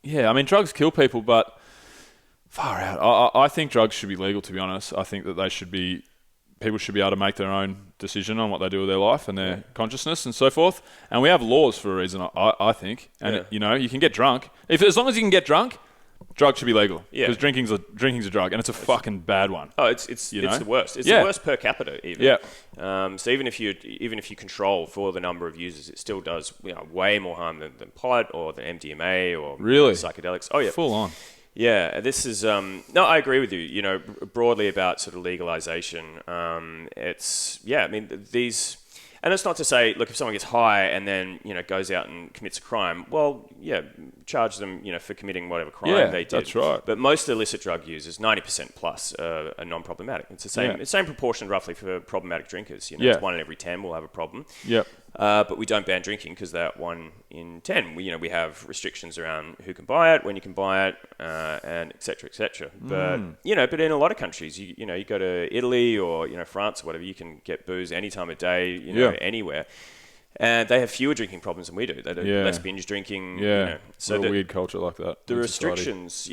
yeah, I mean, drugs kill people, but far out. I think drugs should be legal, to be honest. I think that people should be able to make their own decision on what they do with their life and their consciousness and so forth. And we have laws for a reason, I think. And, you can get drunk. As long as you can get drunk, drugs should be legal. Yeah. Because drinking's a drug, and it's a fucking bad one. Oh, it's the worst. It's the worst per capita, even. Yeah. So even if you control for the number of users, it still does way more harm than pot or than MDMA or psychedelics. Oh, yeah. Full on. Yeah, this is no. I agree with you. Broadly about sort of legalization. I mean these, and it's not to say, look, if someone gets high and then goes out and commits a crime, well, yeah, charge them for committing whatever crime they did. That's right. But most illicit drug users, 90% plus, are non-problematic. It's the same proportion roughly for problematic drinkers. It's 1 in every 10 will have a problem. Yep. But we don't ban drinking because that 1 in 10. We have restrictions around who can buy it, when you can buy it, and et cetera, et cetera. But but in a lot of countries, you go to Italy or France or whatever, you can get booze any time of day, anywhere. And they have fewer drinking problems than we do. They do less binge drinking. Yeah, so a weird culture like that. The restrictions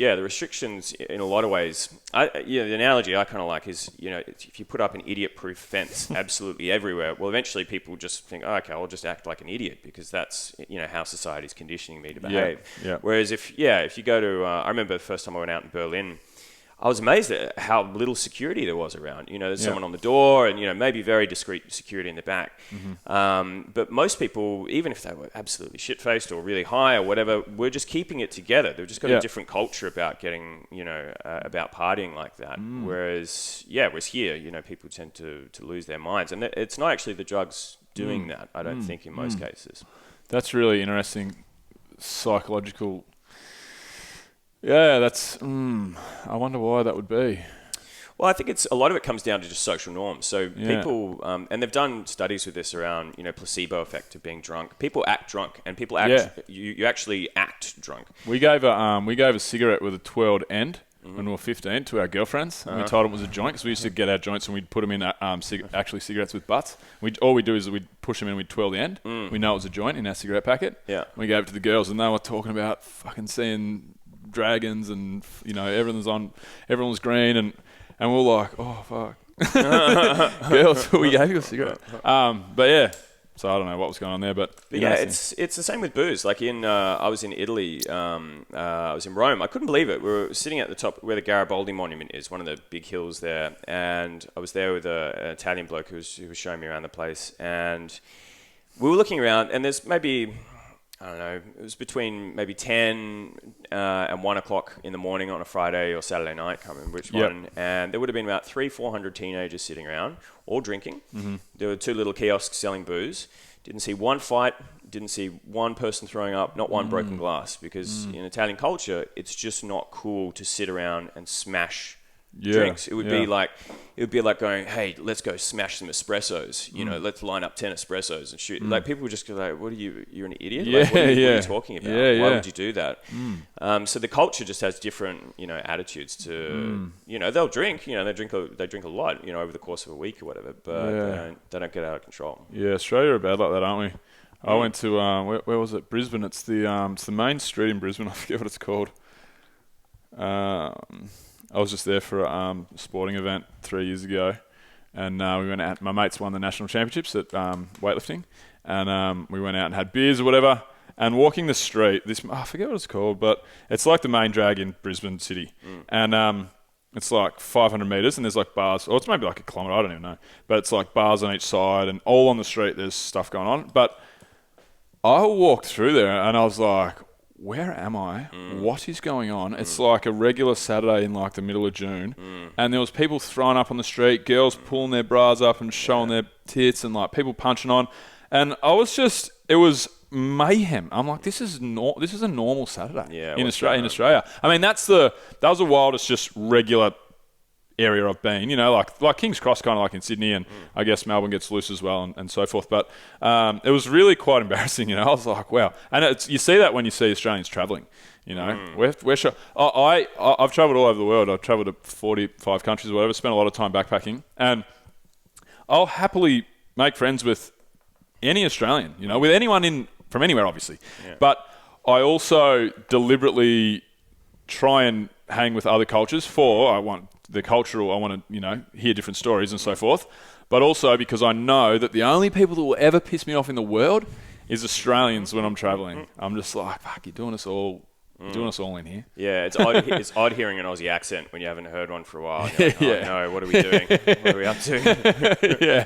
in a lot of ways. The analogy I kind of like is, if you put up an idiot-proof fence absolutely everywhere, well, eventually people just think, oh, okay, I'll just act like an idiot because that's how society's conditioning me to behave. Yeah. Whereas if you go to, I remember the first time I went out in Berlin, I was amazed at how little security there was around. There's someone on the door and, maybe very discreet security in the back. Mm-hmm. But most people, even if they were absolutely shit-faced or really high or whatever, were just keeping it together. They've just got a different culture about getting, about partying like that. Whereas here, people tend to lose their minds. And it's not actually the drugs doing that, I don't think, in most cases. That's really interesting psychological. Yeah, that's. I wonder why that would be. Well, I think a lot of it comes down to just social norms. So people, and they've done studies with this around, placebo effect of being drunk. People act drunk, and people act. You actually act drunk. We gave a cigarette with a twirled end when we were 15 to our girlfriends, and we told them it was a joint because we used to get our joints and we'd put them in actually cigarettes with butts. All we do is we'd push them in and we'd twirl the end. We know it was a joint in our cigarette packet. Yeah. We gave it to the girls, and they were talking about fucking seeing dragons and everyone was green and we're like, oh fuck. Girls, we gave you a cigarette. But yeah, so I don't know what was going on there, but yeah, it's the same with booze. Like I was in Italy, I was in Rome. I couldn't believe it. We were sitting at the top where the Garibaldi Monument is, one of the big hills there, and I was there with an Italian bloke who was showing me around the place, and we were looking around, and there's maybe, I don't know, it was between maybe 10 and 1 o'clock in the morning on a Friday or Saturday night, can't remember which one. And there would have been about 400 teenagers sitting around, all drinking. Mm-hmm. There were 2 little kiosks selling booze. Didn't see one fight, didn't see one person throwing up, not one broken glass. Because in Italian culture, it's just not cool to sit around and smash drinks. It would be like going, hey, let's go smash some espressos. Let's line up 10 espressos and shoot. Like people would just go like, what are you're an idiot? Like, what are you talking about? Why would you do that? So the culture just has different, attitudes to, they'll drink, they drink a lot, over the course of a week or whatever, but they don't get out of control. Yeah, Australia are bad like that, aren't we? I went to, where was it? Brisbane. It's the main street in Brisbane. I forget what it's called. I was just there for a sporting event 3 years ago, and we went out. My mates won the national championships at weightlifting, and we went out and had beers or whatever. And walking the street, I forget what it's called, but it's like the main drag in Brisbane City, and it's like 500 meters, and there's like bars, or it's maybe like a kilometre, I don't even know, but it's like bars on each side, and all on the street there's stuff going on. But I walked through there, and I was like, where am I? What is going on? It's like a regular Saturday in like the middle of June, and there was people throwing up on the street, girls pulling their bras up and showing their tits, and like people punching on, and it was mayhem. I'm like, this is a normal Saturday in Australia. I mean, that was the wildest, just regular area I've been, like King's Cross, kind of like in Sydney, and I guess Melbourne gets loose as well, and so forth. But it was really quite embarrassing, I was like, wow. And you see that when you see Australians travelling, We're sure. I've travelled all over the world. I've travelled to 45 countries or whatever, spent a lot of time backpacking, and I'll happily make friends with any Australian, with anyone from anywhere, obviously. Yeah. But I also deliberately try and hang with other cultures I want to, hear different stories and so forth. But also because I know that the only people that will ever piss me off in the world is Australians when I'm traveling. I'm just like, fuck, you're doing us all in here. Yeah, it's odd hearing an Aussie accent when you haven't heard one for a while. And you're like, oh no, what are we doing? What are we up to? Yeah.